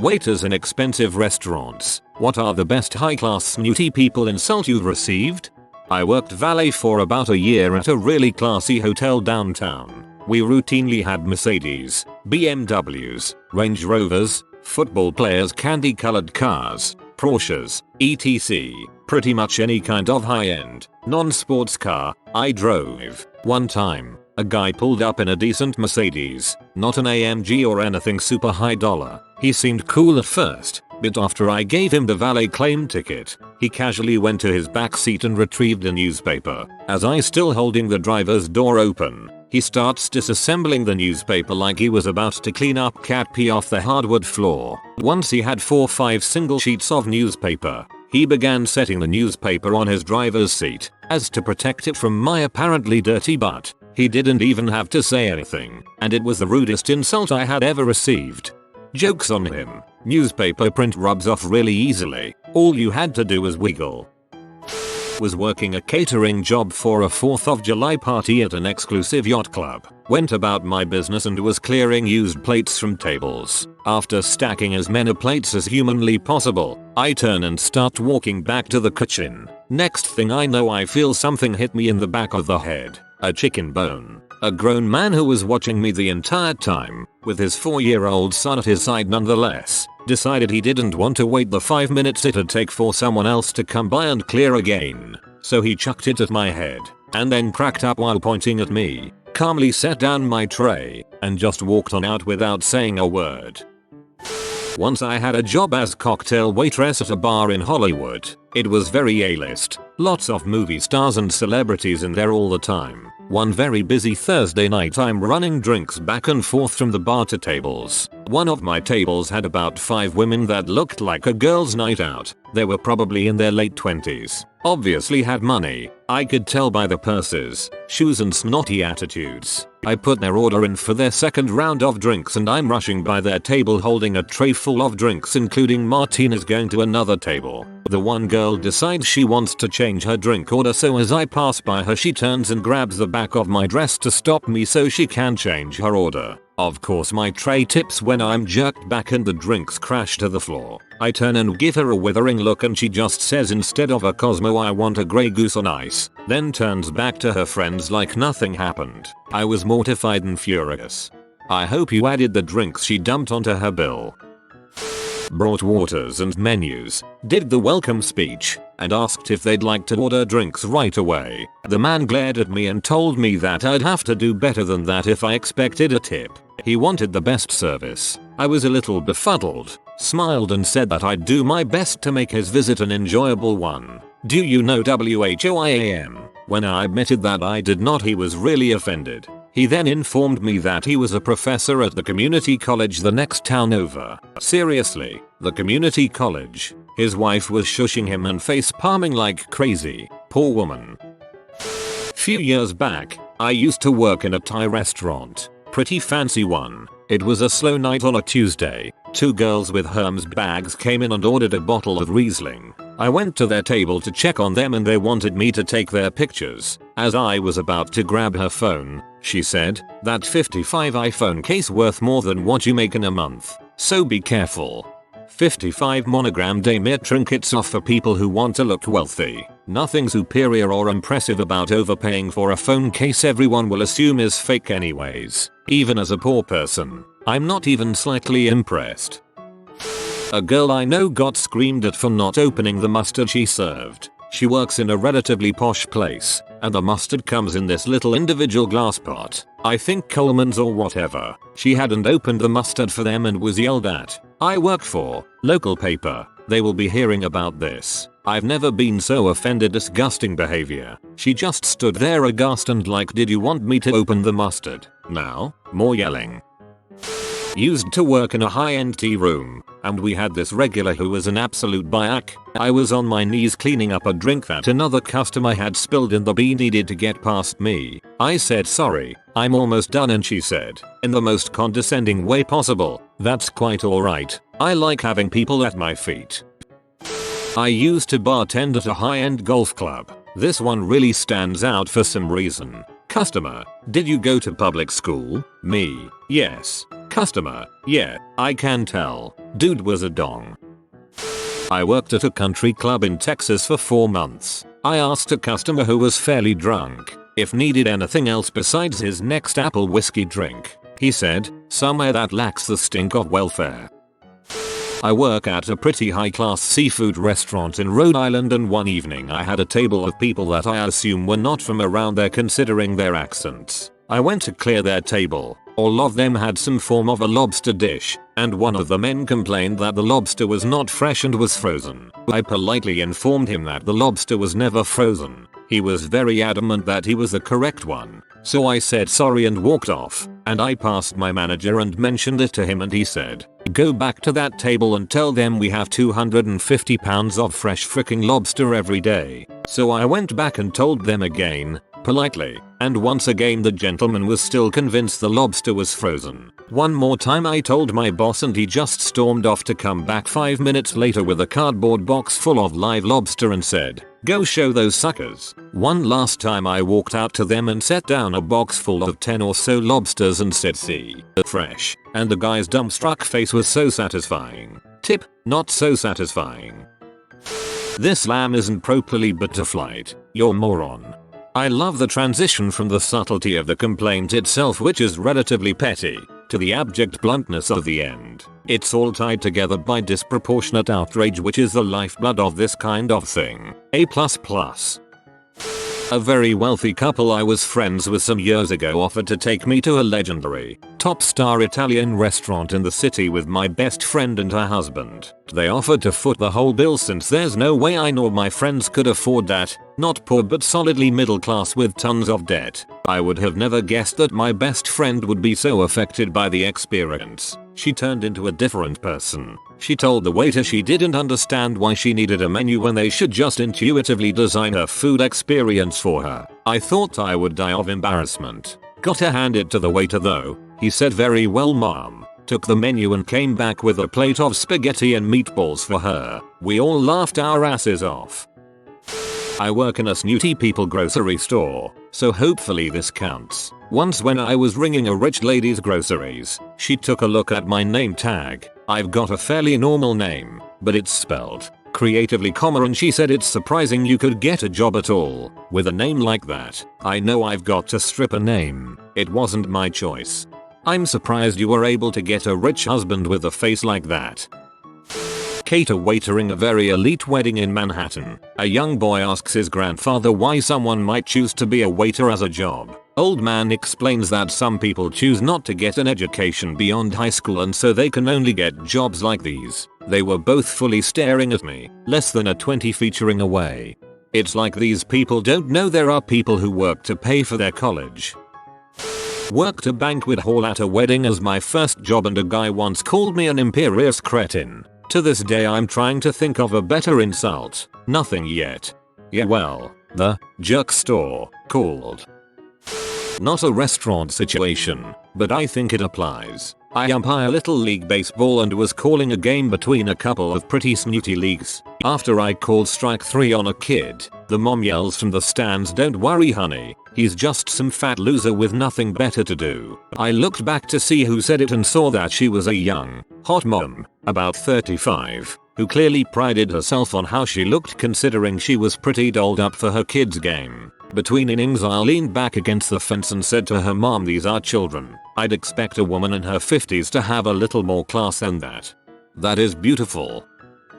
Waiters in expensive restaurants. What are the best high-class snooty people insult you've received? I worked valet for about a year at a really classy hotel downtown. We routinely had Mercedes, BMWs, Range Rovers, football players' candy-colored cars, Porsches, etc. Pretty much any kind of high-end, non-sports car I drove. One time, a guy pulled up in a decent Mercedes, not an AMG or anything super high dollar. He seemed cool at first, but after I gave him the valet claim ticket, he casually went to his back seat and retrieved a newspaper. As I still holding the driver's door open, he starts disassembling the newspaper like he was about to clean up cat pee off the hardwood floor. Once he had 4-5 single sheets of newspaper, he began setting the newspaper on his driver's seat, as to protect it from my apparently dirty butt. He didn't even have to say anything, and it was the rudest insult I had ever received. Joke's on him. Newspaper print rubs off really easily. All you had to do was wiggle. Was working a catering job for a 4th of July party at an exclusive yacht club. Went about my business and was clearing used plates from tables. After stacking as many plates as humanly possible, I turn and start walking back to the kitchen. Next thing I know, I feel something hit me in the back of the head. A chicken bone. A grown man who was watching me the entire time, with his 4-year-old son at his side nonetheless, decided he didn't want to wait the 5 minutes it'd take for someone else to come by and clear again. So he chucked it at my head, and then cracked up while pointing at me, calmly set down my tray, and just walked on out without saying a word. Once I had a job as cocktail waitress at a bar in Hollywood. It was very A-list, lots of movie stars and celebrities in there all the time. One very busy Thursday night, I'm running drinks back and forth from the bar to tables. One of my tables had about 5 women that looked like a girls' night out. They were probably in their late 20s. Obviously had money. I could tell by the purses, shoes and snotty attitudes. I put their order in for their second round of drinks and I'm rushing by their table holding a tray full of drinks including martinis going to another table. The one girl decides she wants to change her drink order, so as I pass by her she turns and grabs the back of my dress to stop me so she can change her order. Of course my tray tips when I'm jerked back and the drinks crash to the floor. I turn and give her a withering look and she just says instead of a Cosmo I want a Grey Goose on ice, then turns back to her friends like nothing happened. I was mortified and furious. I hope you added the drinks she dumped onto her bill. Brought waters and menus, did the welcome speech, and asked if they'd like to order drinks right away. The man glared at me and told me that I'd have to do better than that if I expected a tip. He wanted the best service. I was a little befuddled, smiled and said that I'd do my best to make his visit an enjoyable one. Do you know WHOIAM? When I admitted that I did not, he was really offended. He then informed me that he was a professor at the community college the next town over. Seriously, the community college? His wife was shushing him and face palming like crazy. Poor woman. Few years back, I used to work in a Thai restaurant. Pretty fancy one. It was a slow night on a Tuesday. 2 girls with Hermes bags came in and ordered a bottle of Riesling. I went to their table to check on them and they wanted me to take their pictures. As I was about to grab her phone, she said, "That 55 iPhone case worth more than what you make in a month. So be careful." 55 monogram Demir trinkets off for people who want to look wealthy. Nothing superior or impressive about overpaying for a phone case everyone will assume is fake anyways. Even as a poor person, I'm not even slightly impressed. A girl I know got screamed at for not opening the mustard she served. She works in a relatively posh place, and the mustard comes in this little individual glass pot. I think Coleman's or whatever. She hadn't opened the mustard for them and was yelled at. I work for local paper. They will be hearing about this. I've never been so offended. Disgusting behavior. She just stood there aghast and like, did you want me to open the mustard? Now? More yelling. Used to work in a high-end tea room, and we had this regular who was an absolute biac. I was on my knees cleaning up a drink that another customer had spilled in the bee needed to get past me. I said sorry, I'm almost done, and she said, in the most condescending way possible, "That's quite alright. I like having people at my feet." I used to bartend at a high-end golf club. This one really stands out for some reason. Customer: did you go to public school? Me: yes. Customer, yeah, I can tell. Dude was a dong. I worked at a country club in Texas for 4 months. I asked a customer who was fairly drunk if needed anything else besides his next apple whiskey drink. He said, somewhere that lacks the stink of welfare. I work at a pretty high-class seafood restaurant in Rhode Island, and one evening I had a table of people that I assume were not from around there considering their accents. I went to clear their table. All of them had some form of a lobster dish, and one of the men complained that the lobster was not fresh and was frozen. I politely informed him that the lobster was never frozen. He was very adamant that he was the correct one, so I said sorry and walked off, and I passed my manager and mentioned it to him, and he said, go back to that table and tell them we have 250 pounds of fresh fricking lobster every day. So I went back and told them again, politely, and once again the gentleman was still convinced the lobster was frozen. One more time I told my boss, and he just stormed off to come back 5 minutes later with a cardboard box full of live lobster and said, go show those suckers. One last time I walked out to them and set down a box full of 10 or so lobsters and said, see, fresh, and the guy's dumbstruck face was so satisfying. Tip, not so satisfying. This lamb isn't properly butterflied, you're moron. I love the transition from the subtlety of the complaint itself, which is relatively petty, to the abject bluntness of the end. It's all tied together by disproportionate outrage, which is the lifeblood of this kind of thing. A++. A very wealthy couple I was friends with some years ago offered to take me to a legendary, top-star Italian restaurant in the city with my best friend and her husband. They offered to foot the whole bill since there's no way I nor my friends could afford that, not poor but solidly middle class with tons of debt. I would have never guessed that my best friend would be so affected by the experience. She turned into a different person. She told the waiter she didn't understand why she needed a menu when they should just intuitively design her food experience for her. I thought I would die of embarrassment. Got to hand it to the waiter though. He said, very well ma'am. Took the menu and came back with a plate of spaghetti and meatballs for her. We all laughed our asses off. I work in a snooty people grocery store, so hopefully this counts. Once when I was ringing a rich lady's groceries, she took a look at my name tag. I've got a fairly normal name, but it's spelled creatively comma, and she said it's surprising you could get a job at all with a name like that. I know I've got to strip a name. It wasn't my choice. I'm surprised you were able to get a rich husband with a face like that. Cater waitering a very elite wedding in Manhattan. A young boy asks his grandfather why someone might choose to be a waiter as a job. Old man explains that some people choose not to get an education beyond high school, and so they can only get jobs like these. They were both fully staring at me, less than a 20 featuring away. It's like these people don't know there are people who work to pay for their college. Worked a banquet hall at a wedding as my first job, and a guy once called me an imperious cretin. To this day I'm trying to think of a better insult. Nothing yet. Yeah, well, the jerk store called. Not a restaurant situation, but I think it applies. I umpire Little League Baseball and was calling a game between a couple of pretty snooty leagues. After I called strike 3 on a kid, the mom yells from the stands, don't worry honey, he's just some fat loser with nothing better to do. I looked back to see who said it and saw that she was a young, hot mom, about 35, who clearly prided herself on how she looked considering she was pretty dolled up for her kid's game. Between innings I leaned back against the fence and said to her, mom, these are children. I'd expect a woman in her 50s to have a little more class than that. That is beautiful.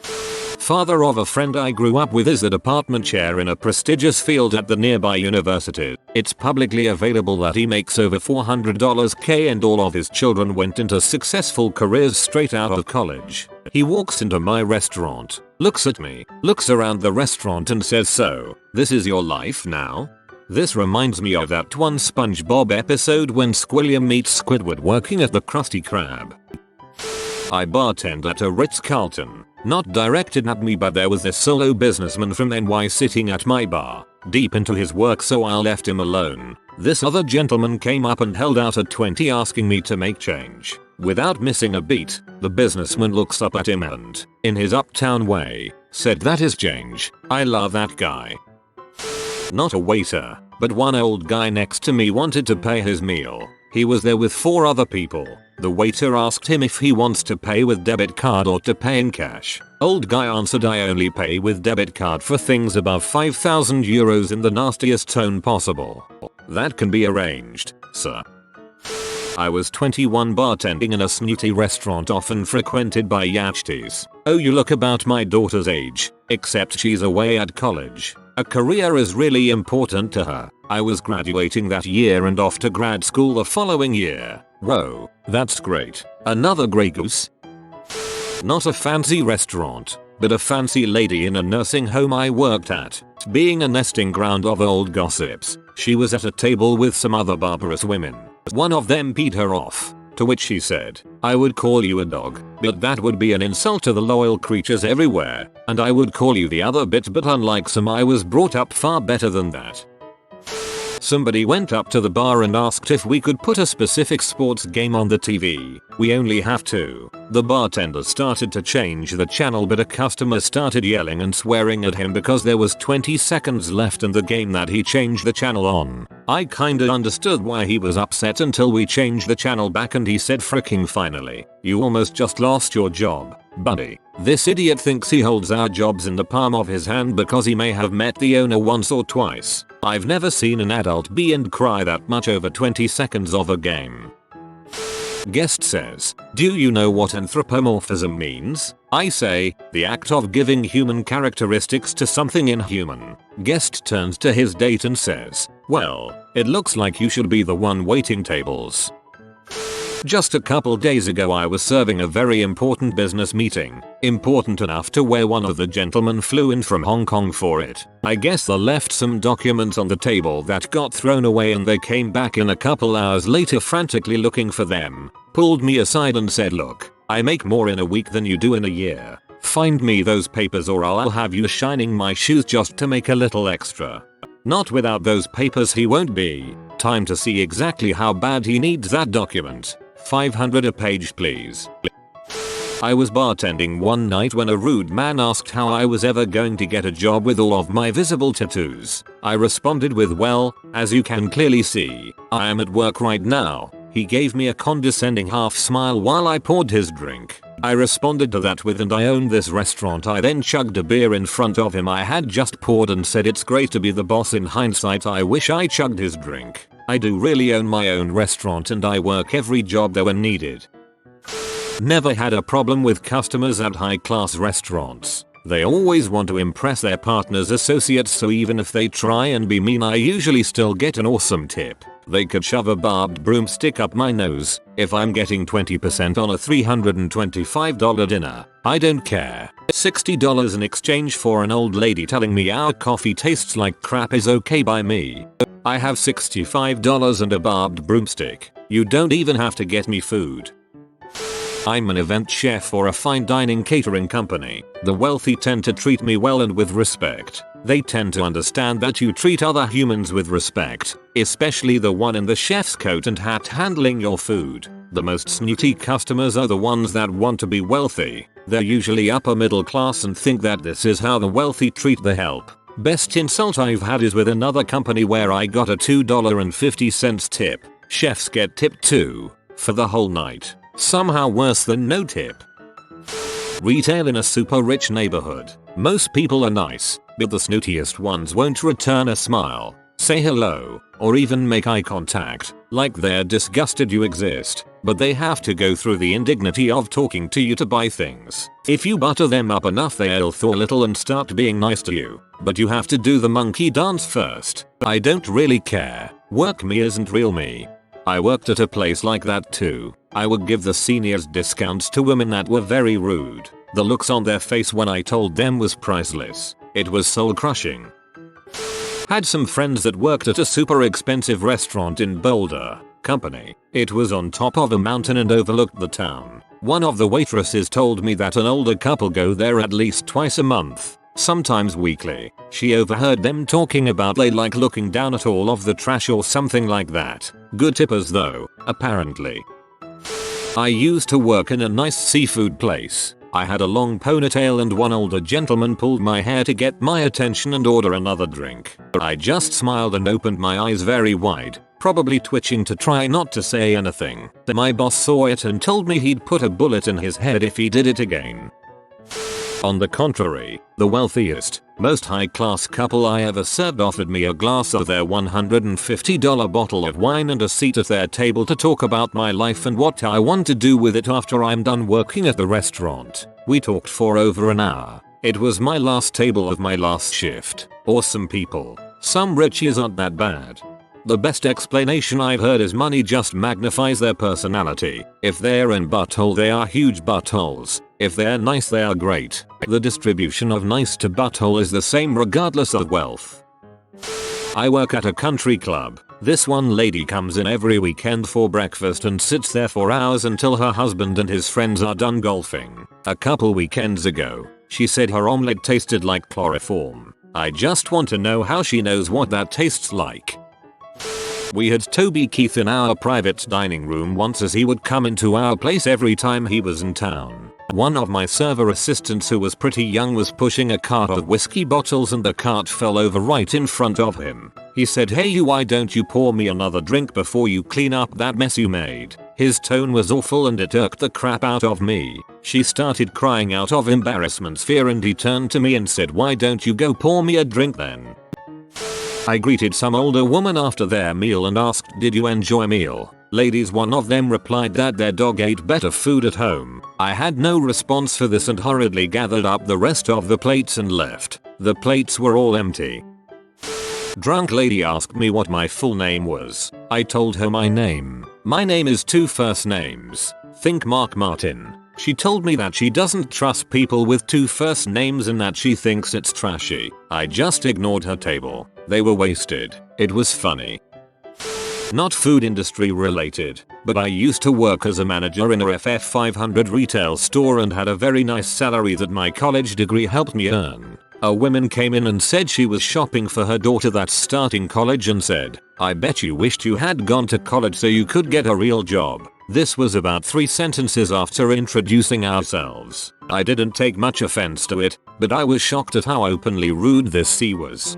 Father of a friend I grew up with is a department chair in a prestigious field at the nearby university. It's publicly available that he makes over $400K and all of his children went into successful careers straight out of college. He walks into my restaurant, looks at me, looks around the restaurant and says, so, this is your life now? This reminds me of that one SpongeBob episode when Squilliam meets Squidward working at the Krusty Krab. I bartend at a Ritz-Carlton. Not directed at me, but there was this solo businessman from NY sitting at my bar, deep into his work, so I left him alone. This other gentleman came up and held out a 20 asking me to make change. Without missing a beat, the businessman looks up at him and, in his uptown way, said, that is change. I love that guy. Not a waiter, but one old guy next to me wanted to pay his meal. He was there with 4 other people. The waiter asked him if he wants to pay with debit card or to pay in cash. Old guy answered, I only pay with debit card for things above 5,000 euros in the nastiest tone possible. That can be arranged, sir. I was 21 bartending in a snooty restaurant often frequented by yachties. Oh, you look about my daughter's age, except she's away at college. A career is really important to her. I was graduating that year and off to grad school the following year. Whoa, that's great. Another Grey Goose? Not a fancy restaurant, but a fancy lady in a nursing home I worked at. Being a nesting ground of old gossips, she was at a table with some other barbarous women. One of them peed her off, to which she said, I would call you a dog, but that would be an insult to the loyal creatures everywhere, and I would call you the other bit, but unlike some I was brought up far better than that. Somebody went up to the bar and asked if we could put a specific sports game on the TV. We only have two. The bartender started to change the channel, but a customer started yelling and swearing at him because there was 20 seconds left in the game that he changed the channel on. I kinda understood why he was upset until we changed the channel back and he said, fricking finally, you almost just lost your job, buddy. This idiot thinks he holds our jobs in the palm of his hand because he may have met the owner once or twice. I've never seen an adult be and cry that much over 20 seconds of a game. Guest says, do you know what anthropomorphism means? I say, the act of giving human characteristics to something inhuman. Guest turns to his date and says, well, it looks like you should be the one waiting tables. Just a couple days ago I was serving a very important business meeting, important enough to where one of the gentlemen flew in from Hong Kong for it. I guess they left some documents on the table that got thrown away and they came back in a couple hours later frantically looking for them, pulled me aside and said, look, I make more in a week than you do in a year. Find me those papers or I'll have you shining my shoes just to make a little extra. Not without those papers he won't be. Time to see exactly how bad he needs that document. 500 a page please. I was bartending one night when a rude man asked how I was ever going to get a job with all of my visible tattoos. I responded with, well, as you can clearly see, I am at work right now. He gave me a condescending half smile while I poured his drink. I responded to that with, and I own this restaurant. I then chugged a beer in front of him I had just poured and said, it's great to be the boss. In hindsight I wish I chugged his drink. I do really own my own restaurant and I work every job there when needed. Never had a problem with customers at high class restaurants. They always want to impress their partner's associates, so even if they try and be mean I usually still get an awesome tip. They could shove a barbed broomstick up my nose if I'm getting 20% on a $325 dinner. I don't care. $60 in exchange for an old lady telling me our coffee tastes like crap is okay by me. I have $65 and a barbed broomstick. You don't even have to get me food. I'm an event chef for a fine dining catering company. The wealthy tend to treat me well and with respect. They tend to understand that you treat other humans with respect, especially the one in the chef's coat and hat handling your food. The most snooty customers are the ones that want to be wealthy. They're usually upper middle class and think that this is how the wealthy treat the help. Best insult I've had is with another company where I got a $2.50 tip. Chefs get tipped too, for the whole night. Somehow worse than no tip. Retail in a super rich neighborhood. Most people are nice, but the snootiest ones won't return a smile, say hello, or even make eye contact, like they're disgusted you exist, but they have to go through the indignity of talking to you to buy things. If you butter them up enough they'll thaw a little and start being nice to you, but you have to do the monkey dance first. I don't really care. Work me isn't real me. I worked at a place like that too. I would give the seniors discounts to women that were very rude. The looks on their face when I told them was priceless. It was soul crushing. Had some friends that worked at a super expensive restaurant in Boulder. Company. It was on top of a mountain and overlooked the town. One of the waitresses told me that an older couple go there at least twice a month, sometimes weekly. She overheard them talking about they like looking down at all of the trash or something like that. Good tippers though, apparently. I used to work in a nice seafood place. I had a long ponytail and one older gentleman pulled my hair to get my attention and order another drink. I just smiled and opened my eyes very wide. probably twitching to try not to say anything. My boss saw it and told me he'd put a bullet in his head if he did it again. On the contrary, the wealthiest, most high-class couple I ever served offered me a glass of their $150 bottle of wine and a seat at their table to talk about my life and what I want to do with it after I'm done working at the restaurant. We talked for over an hour. It was my last table of my last shift. Awesome people. Some riches aren't that bad. The best explanation I've heard is money just magnifies their personality. If they're in butthole, they are huge buttholes. If they're nice, they are great. The distribution of nice to butthole is the same regardless of wealth. I work at a country club. This one lady comes in every weekend for breakfast and sits there for hours until her husband and his friends are done golfing. A couple weekends ago, she said her omelette tasted like chloroform. I just want to know how she knows what that tastes like. We had Toby Keith in our private dining room once, as he would come into our place every time he was in town. One of my server assistants, who was pretty young, was pushing a cart of whiskey bottles and the cart fell over right in front of him. He said, "Hey you, why don't you pour me another drink before you clean up that mess you made?" His tone was awful and it irked the crap out of me. She started crying out of embarrassment, fear, and he turned to me and said, "Why don't you go pour me a drink then?" I greeted some older woman after their meal and asked, "Did you enjoy meal?" Ladies, one of them replied that their dog ate better food at home. I had no response for this and hurriedly gathered up the rest of the plates and left. The plates were all empty. Drunk lady asked me what my full name was. I told her my name. My name is 2 first names. Think Mark Martin. She told me that she doesn't trust people with 2 first names and that she thinks it's trashy. I just ignored her table. They were wasted. It was funny. Not food industry related, but I used to work as a manager in a FF 500 retail store and had a very nice salary that my college degree helped me earn. A woman came in and said she was shopping for her daughter that's starting college and said, "I bet you wished you had gone to college so you could get a real job." This was about 3 sentences after introducing ourselves. I didn't take much offense to it, but I was shocked at how openly rude this C was.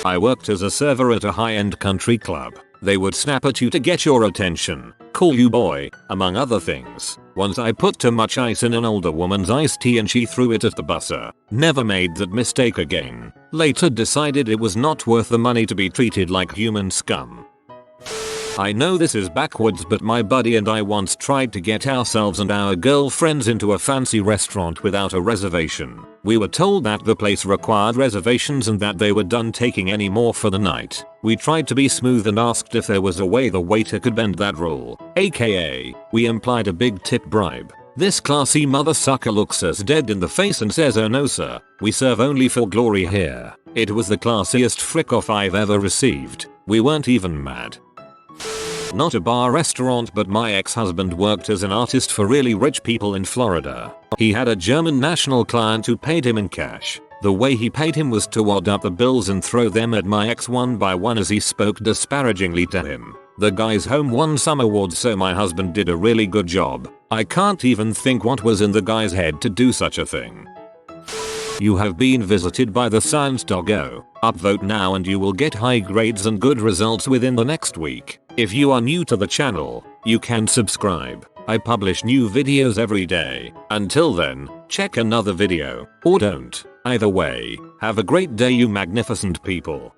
I worked as a server at a high-end country club. They would snap at you to get your attention, call you boy, among other things. Once I put too much ice in an older woman's iced tea and she threw it at the busser. Never made that mistake again. Later decided it was not worth the money to be treated like human scum. I know this is backwards, but my buddy and I once tried to get ourselves and our girlfriends into a fancy restaurant without a reservation. We were told that the place required reservations and that they were done taking any more for the night. We tried to be smooth and asked if there was a way the waiter could bend that rule, aka we implied a big tip bribe. This classy mother sucker looks us dead in the face and says, "Oh no sir, we serve only for glory here." It was the classiest frick off I've ever received. We weren't even mad. Not a bar restaurant, but my ex-husband worked as an artist for really rich people in Florida. He had a German national client who paid him in cash. The way he paid him was to wad up the bills and throw them at my ex one by one as he spoke disparagingly to him. The guy's home won some awards, so my husband did a really good job. I can't even think what was in the guy's head to do such a thing. You have been visited by the science doggo. Upvote now and you will get high grades and good results within the next week. If you are new to the channel, you can subscribe. I publish new videos every day. Until then, check another video, or don't. Either way, have a great day you magnificent people.